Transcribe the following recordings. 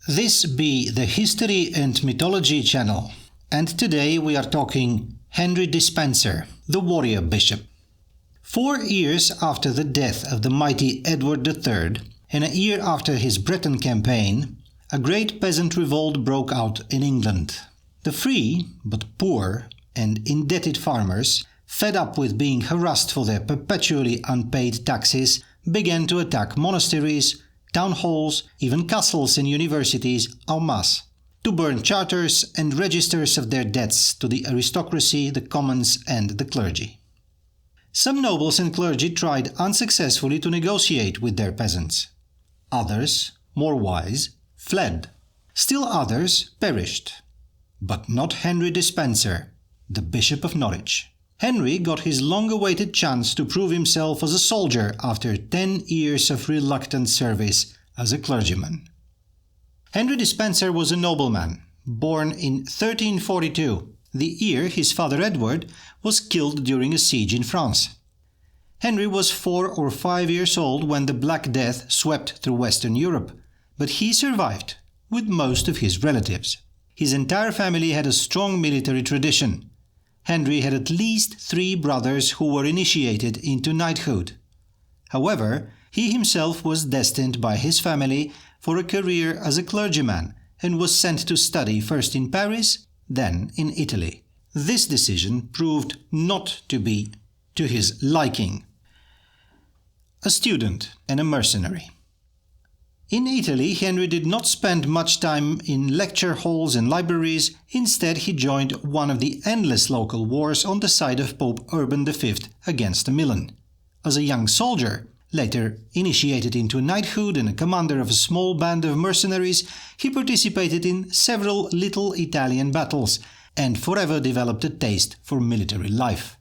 This be the History and Mythology channel, and today we are talking Henry le Despenser, the warrior bishop. 4 years after the death of the mighty Edward III, and a year after his Breton campaign, a great peasant revolt broke out in England. The free, but poor and indebted farmers, fed up with being harassed for their perpetually unpaid taxes, began to attack monasteries, town halls, even castles and universities en masse, to burn charters and registers of their debts to the aristocracy, the commons and the clergy. Some nobles and clergy tried unsuccessfully to negotiate with their peasants. Others, more wise, fled. Still others perished. But not Henry le Despenser, the Bishop of Norwich. Henry got his long-awaited chance to prove himself as a soldier after 10 years of reluctant service as a clergyman. Henry le Despenser was a nobleman, born in 1342, the year his father Edward was killed during a siege in France. Henry was 4 or 5 years old when the Black Death swept through Western Europe, but he survived, with most of his relatives. His entire family had a strong military tradition. Henry had at least 3 brothers who were initiated into knighthood. However, he himself was destined by his family for a career as a clergyman and was sent to study first in Paris, then in Italy. This decision proved not to be to his liking. A student and a mercenary. In Italy, Henry did not spend much time in lecture halls and libraries. Instead, he joined one of the endless local wars on the side of Pope Urban V against Milan. As a young soldier, later initiated into knighthood and a commander of a small band of mercenaries, he participated in several little Italian battles and forever developed a taste for military life.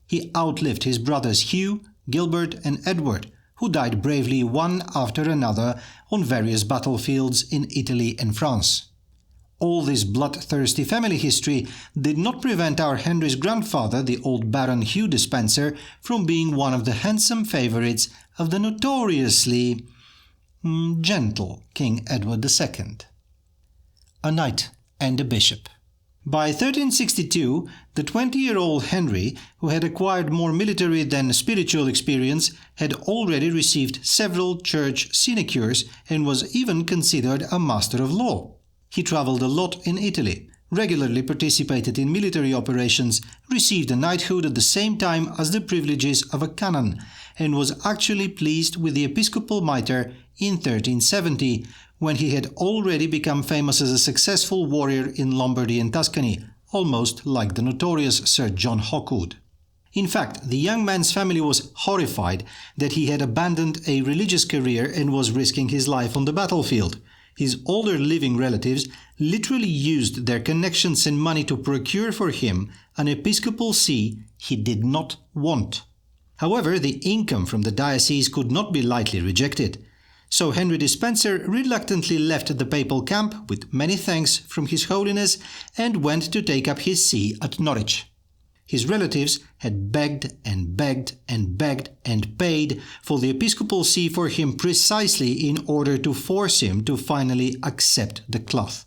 He outlived his brothers Hugh, Gilbert and Edward, who died bravely one after another on various battlefields in Italy and France. All this bloodthirsty family history did not prevent our Henry's grandfather, the old Baron Hugh Despenser, from being one of the handsome favourites of the notoriously gentle King Edward II. A knight and a bishop. By 1362, the 20-year-old Henry, who had acquired more military than spiritual experience, had already received several church sinecures and was even considered a master of law. He travelled a lot in Italy, regularly participated in military operations, received a knighthood at the same time as the privileges of a canon, and was actually pleased with the episcopal mitre in 1370, when he had already become famous as a successful warrior in Lombardy and Tuscany, almost like the notorious Sir John Hawkwood. In fact, the young man's family was horrified that he had abandoned a religious career and was risking his life on the battlefield. His older living relatives literally used their connections and money to procure for him an episcopal see he did not want. However, the income from the diocese could not be lightly rejected. So Henry le Despenser reluctantly left the papal camp with many thanks from His Holiness and went to take up his see at Norwich. His relatives had begged and begged and begged and paid for the episcopal see for him precisely in order to force him to finally accept the cloth.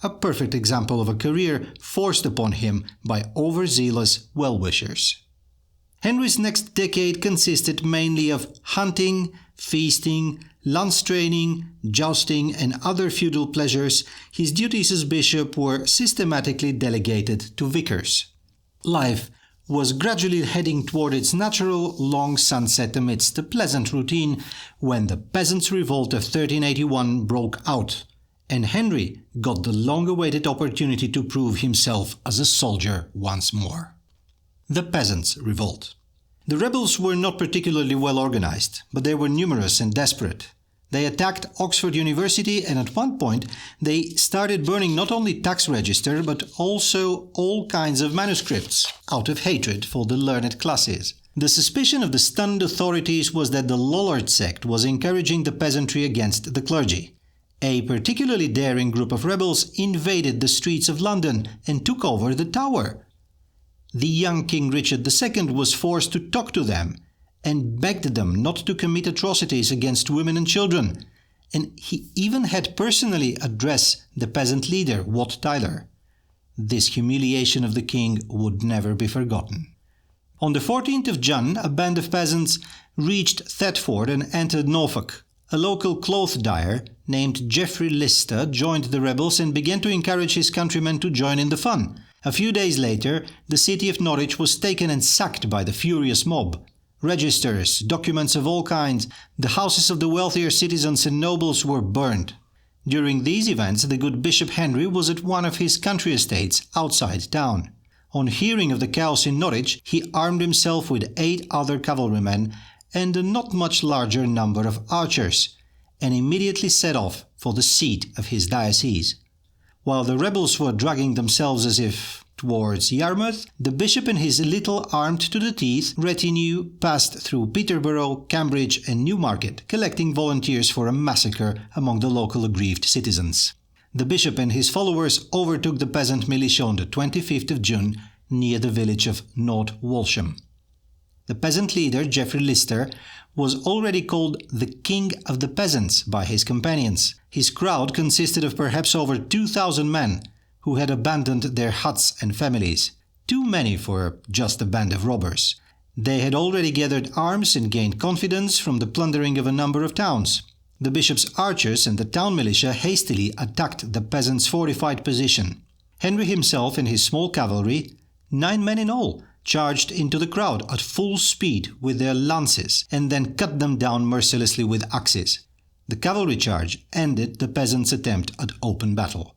A perfect example of a career forced upon him by overzealous well-wishers. Henry's next decade consisted mainly of hunting, feasting, lance training, jousting and other feudal pleasures. His duties as bishop were systematically delegated to vicars. Life was gradually heading toward its natural long sunset amidst a pleasant routine when the Peasants Revolt of 1381 broke out, and Henry got the long-awaited opportunity to prove himself as a soldier once more. The Peasants Revolt. The rebels were not particularly well organized, but they were numerous and desperate. They attacked Oxford University and at one point they started burning not only tax register but also all kinds of manuscripts out of hatred for the learned classes. The suspicion of the stunned authorities was that the Lollard sect was encouraging the peasantry against the clergy. A particularly daring group of rebels invaded the streets of London and took over the Tower. The young King Richard II was forced to talk to them and begged them not to commit atrocities against women and children, and he even had personally addressed the peasant leader, Wat Tyler. This humiliation of the king would never be forgotten. On the 14th of June, a band of peasants reached Thetford and entered Norfolk. A local cloth dyer named Geoffrey Lister joined the rebels and began to encourage his countrymen to join in the fun. A few days later, the city of Norwich was taken and sacked by the furious mob. Registers, documents of all kinds, the houses of the wealthier citizens and nobles were burned. During these events, the good Bishop Henry was at one of his country estates outside town. On hearing of the chaos in Norwich, he armed himself with 8 other cavalrymen and a not much larger number of archers, and immediately set off for the seat of his diocese. While the rebels were dragging themselves as if towards Yarmouth, the bishop and his little armed-to-the-teeth retinue passed through Peterborough, Cambridge and Newmarket, collecting volunteers for a massacre among the local aggrieved citizens. The bishop and his followers overtook the peasant militia on the 25th of June near the village of North Walsham. The peasant leader, Geoffrey Lister, was already called the King of the Peasants by his companions. His crowd consisted of perhaps over 2,000 men who had abandoned their huts and families, too many for just a band of robbers. They had already gathered arms and gained confidence from the plundering of a number of towns. The bishop's archers and the town militia hastily attacked the peasants' fortified position. Henry himself and his small cavalry, 9 men in all, charged into the crowd at full speed with their lances and then cut them down mercilessly with axes. The cavalry charge ended the peasants' attempt at open battle.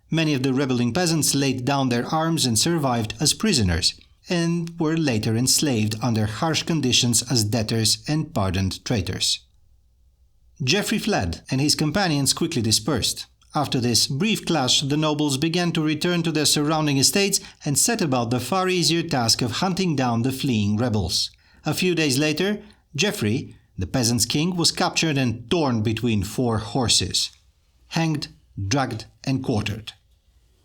Many of the rebelling peasants laid down their arms and survived as prisoners, and were later enslaved under harsh conditions as debtors and pardoned traitors. Geoffrey fled, and his companions quickly dispersed. After this brief clash, the nobles began to return to their surrounding estates and set about the far easier task of hunting down the fleeing rebels. A few days later, Geoffrey, the peasants' king, was captured and torn between 4 horses, hanged, dragged and quartered.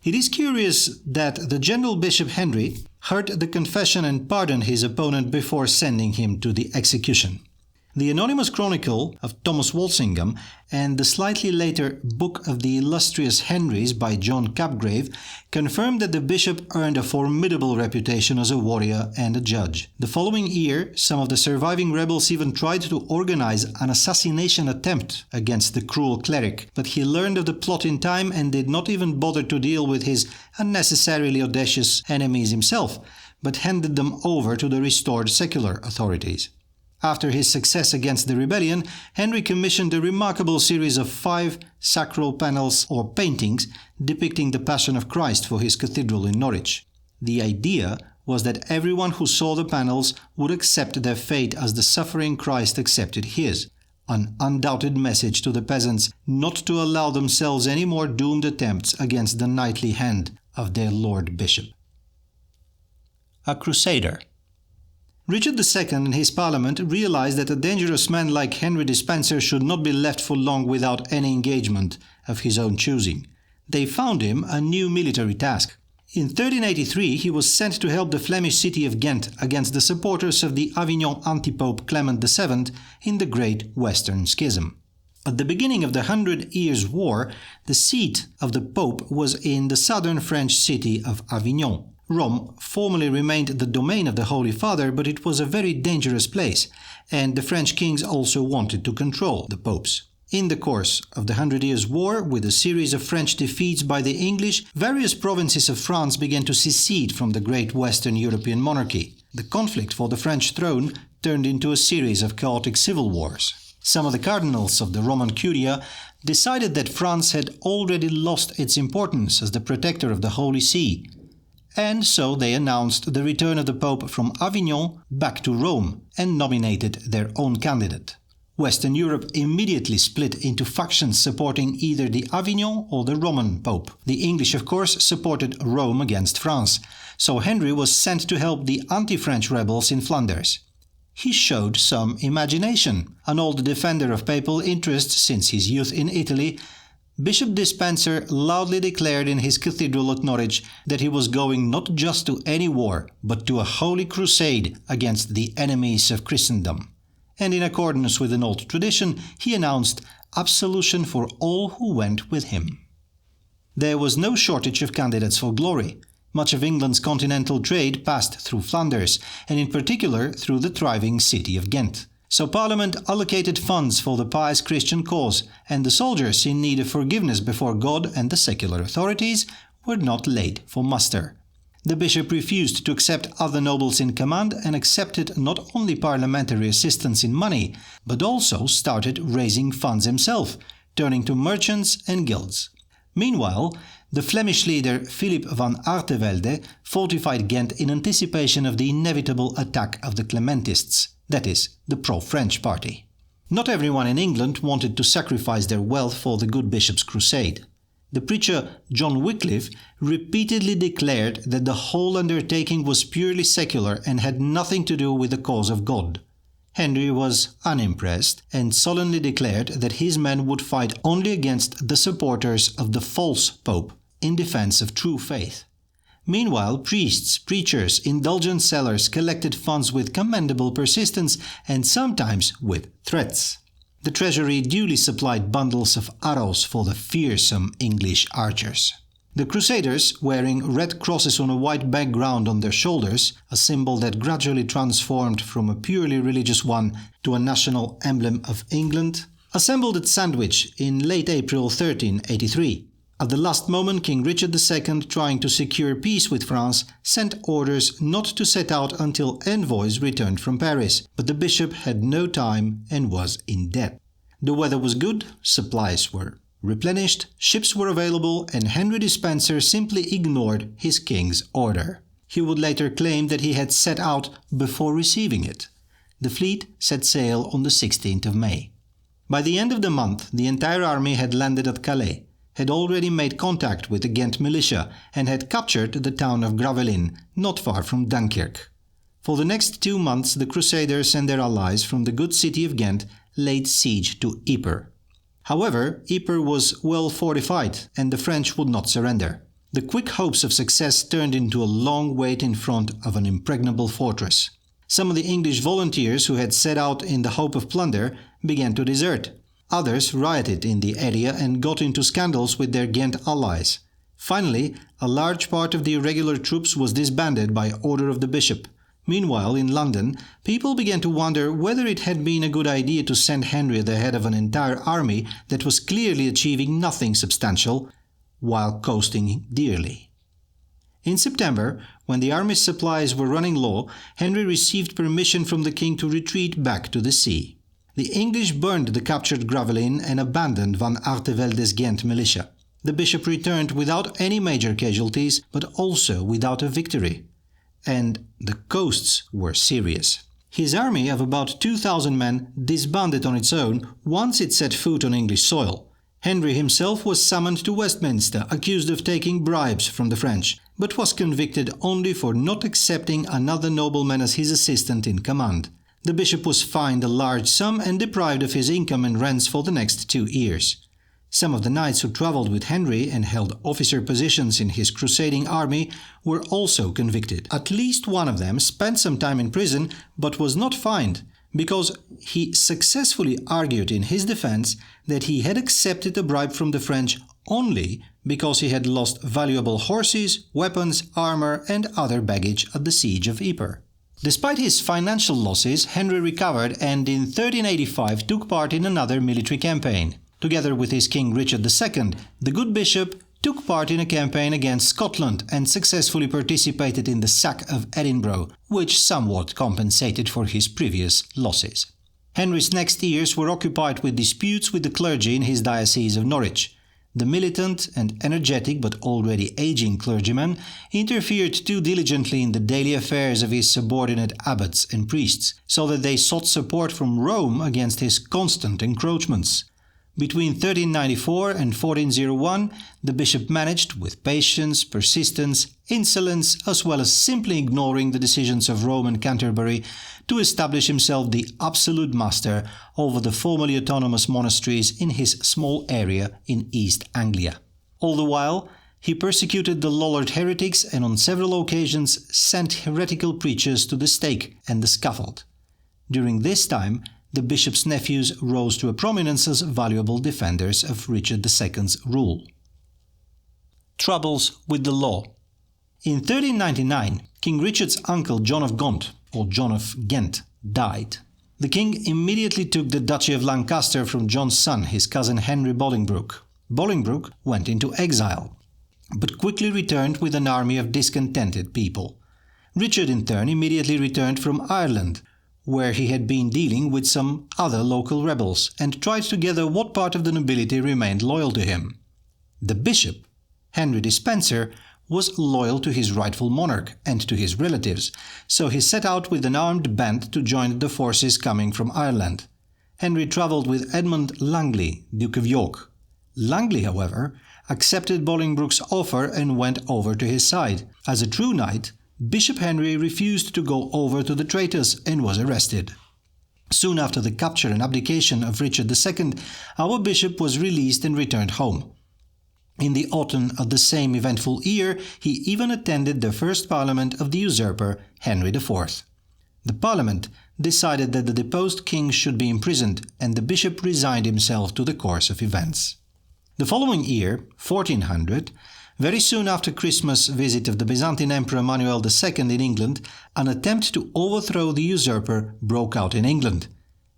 It is curious that the General Bishop Henry heard the confession and pardoned his opponent before sending him to the execution. The anonymous chronicle of Thomas Walsingham and the slightly later Book of the Illustrious Henrys by John Capgrave confirm that the bishop earned a formidable reputation as a warrior and a judge. The following year, some of the surviving rebels even tried to organize an assassination attempt against the cruel cleric, but he learned of the plot in time and did not even bother to deal with his unnecessarily audacious enemies himself, but handed them over to the restored secular authorities. After his success against the rebellion, Henry commissioned a remarkable series of 5 sacral panels or paintings depicting the Passion of Christ for his cathedral in Norwich. The idea was that everyone who saw the panels would accept their fate as the suffering Christ accepted his, an undoubted message to the peasants not to allow themselves any more doomed attempts against the knightly hand of their Lord Bishop. A Crusader. Richard II and his parliament realized that a dangerous man like Henry Despenser should not be left for long without any engagement of his own choosing. They found him a new military task. In 1383 he was sent to help the Flemish city of Ghent against the supporters of the Avignon antipope Clement VII in the Great Western Schism. At the beginning of the 100 Years' War, the seat of the Pope was in the southern French city of Avignon. Rome formerly remained the domain of the Holy Father, but it was a very dangerous place, and the French kings also wanted to control the popes. In the course of the 100 Years' War, with a series of French defeats by the English, various provinces of France began to secede from the great Western European monarchy. The conflict for the French throne turned into a series of chaotic civil wars. Some of the cardinals of the Roman Curia decided that France had already lost its importance as the protector of the Holy See, and so they announced the return of the Pope from Avignon back to Rome and nominated their own candidate. Western Europe immediately split into factions supporting either the Avignon or the Roman Pope. The English, of course, supported Rome against France, so Henry was sent to help the anti-French rebels in Flanders. He showed some imagination. An old defender of papal interests since his youth in Italy, Bishop Despenser loudly declared in his cathedral at Norwich that he was going not just to any war, but to a holy crusade against the enemies of Christendom. and in accordance with an old tradition, he announced absolution for all who went with him. There was no shortage of candidates for glory. Much of England's continental trade passed through Flanders, and in particular through the thriving city of Ghent. So Parliament allocated funds for the pious Christian cause, and the soldiers in need of forgiveness before God and the secular authorities were not laid for muster. The bishop refused to accept other nobles in command and accepted not only parliamentary assistance in money, but also started raising funds himself, turning to merchants and guilds. Meanwhile, the Flemish leader Philip van Artevelde fortified Ghent in anticipation of the inevitable attack of the Clementists, that is, the pro-French party. Not everyone in England wanted to sacrifice their wealth for the good bishop's crusade. The preacher John Wycliffe repeatedly declared that the whole undertaking was purely secular and had nothing to do with the cause of God. Henry was unimpressed and solemnly declared that his men would fight only against the supporters of the false pope in defense of true faith. Meanwhile, priests, preachers, indulgence sellers collected funds with commendable persistence and sometimes with threats. The treasury duly supplied bundles of arrows for the fearsome English archers. The Crusaders, wearing red crosses on a white background on their shoulders, a symbol that gradually transformed from a purely religious one to a national emblem of England, assembled at Sandwich in late April 1383. At the last moment, King Richard II, trying to secure peace with France, sent orders not to set out until envoys returned from Paris, but the bishop had no time and was in debt. The weather was good, supplies were replenished, ships were available, and Henry Despenser simply ignored his king's order. He would later claim that he had set out before receiving it. The fleet set sail on the 16th of May. By the end of the month, the entire army had landed at Calais, had already made contact with the Ghent militia, and had captured the town of Gravelines, not far from Dunkirk. For the next 2 months, the Crusaders and their allies from the good city of Ghent laid siege to Ypres. However, Ypres was well fortified, and the French would not surrender. The quick hopes of success turned into a long wait in front of an impregnable fortress. Some of the English volunteers who had set out in the hope of plunder began to desert. Others rioted in the area and got into scandals with their Ghent allies. Finally, a large part of the irregular troops was disbanded by order of the bishop. Meanwhile, in London, people began to wonder whether it had been a good idea to send Henry at the head of an entire army that was clearly achieving nothing substantial, while costing dearly. In September, when the army's supplies were running low, Henry received permission from the king to retreat back to the sea. The English burned the captured Gravelines and abandoned Van Artevelde's Ghent militia. The bishop returned without any major casualties, but also without a victory. And the costs were serious. His army of about 2,000 men disbanded on its own once it set foot on English soil. Henry himself was summoned to Westminster, accused of taking bribes from the French, but was convicted only for not accepting another nobleman as his assistant in command. The bishop was fined a large sum and deprived of his income and rents for the next 2 years. Some of the knights who travelled with Henry and held officer positions in his crusading army were also convicted. At least one of them spent some time in prison but was not fined, because he successfully argued in his defense that he had accepted a bribe from the French only because he had lost valuable horses, weapons, armor and other baggage at the siege of Ypres. Despite his financial losses, Henry recovered and in 1385 took part in another military campaign. Together with his King Richard II, the good bishop took part in a campaign against Scotland and successfully participated in the sack of Edinburgh, which somewhat compensated for his previous losses. Henry's next years were occupied with disputes with the clergy in his diocese of Norwich. The militant and energetic but already aging clergyman interfered too diligently in the daily affairs of his subordinate abbots and priests, so that they sought support from Rome against his constant encroachments. Between 1394 and 1401, the bishop managed, with patience, persistence, insolence, as well as simply ignoring the decisions of Rome and Canterbury, to establish himself the absolute master over the formerly autonomous monasteries in his small area in East Anglia. All the while, he persecuted the Lollard heretics and on several occasions sent heretical preachers to the stake and the scaffold. During this time, the bishop's nephews rose to a prominence as valuable defenders of Richard II's rule. Troubles with the law. In 1399, King Richard's uncle John of Gaunt, or John of Ghent, died. The king immediately took the Duchy of Lancaster from John's son, his cousin Henry Bolingbroke. Bolingbroke went into exile, but quickly returned with an army of discontented people. Richard in turn immediately returned from Ireland, where he had been dealing with some other local rebels, and tried to gather what part of the nobility remained loyal to him. The bishop, Henry le Despenser, was loyal to his rightful monarch and to his relatives, so he set out with an armed band to join the forces coming from Ireland. Henry travelled with Edmund Langley, Duke of York. Langley, however, accepted Bolingbroke's offer and went over to his side. As a true knight, Bishop Henry refused to go over to the traitors and was arrested. Soon after the capture and abdication of Richard II, our bishop was released and returned home. In the autumn of the same eventful year, he even attended the first parliament of the usurper Henry IV. The parliament decided that the deposed king should be imprisoned, and the bishop resigned himself to the course of events. The following year, 1400, very soon after Christmas visit of the Byzantine Emperor Manuel II in England, an attempt to overthrow the usurper broke out in England.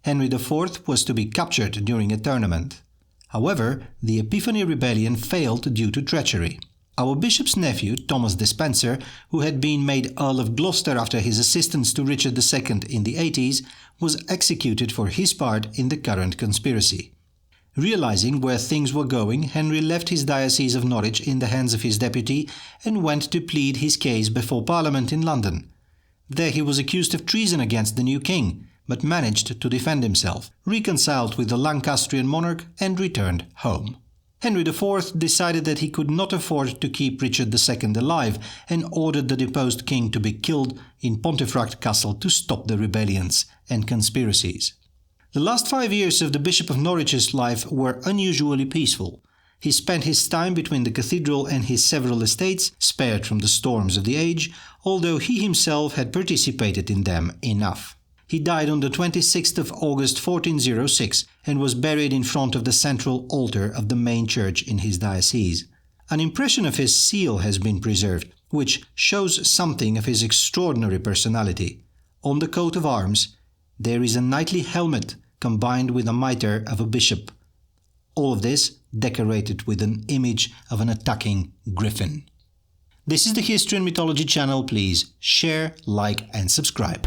Henry IV was to be captured during a tournament. However, the Epiphany Rebellion failed due to treachery. Our bishop's nephew, Thomas Despenser, who had been made Earl of Gloucester after his assistance to Richard II in the 80s, was executed for his part in the current conspiracy. Realizing where things were going, Henry left his diocese of Norwich in the hands of his deputy and went to plead his case before Parliament in London. There he was accused of treason against the new king, but managed to defend himself, reconciled with the Lancastrian monarch and returned home. Henry IV decided that he could not afford to keep Richard II alive and ordered the deposed king to be killed in Pontefract Castle to stop the rebellions and conspiracies. The last 5 years of the Bishop of Norwich's life were unusually peaceful. He spent his time between the cathedral and his several estates, spared from the storms of the age, although he himself had participated in them enough. He died on the 26th of August 1406 and was buried in front of the central altar of the main church in his diocese. An impression of his seal has been preserved, which shows something of his extraordinary personality. On the coat of arms, there is a knightly helmet combined with a mitre of a bishop. All of this decorated with an image of an attacking griffin. This is the History and Mythology channel. Please share, like and subscribe.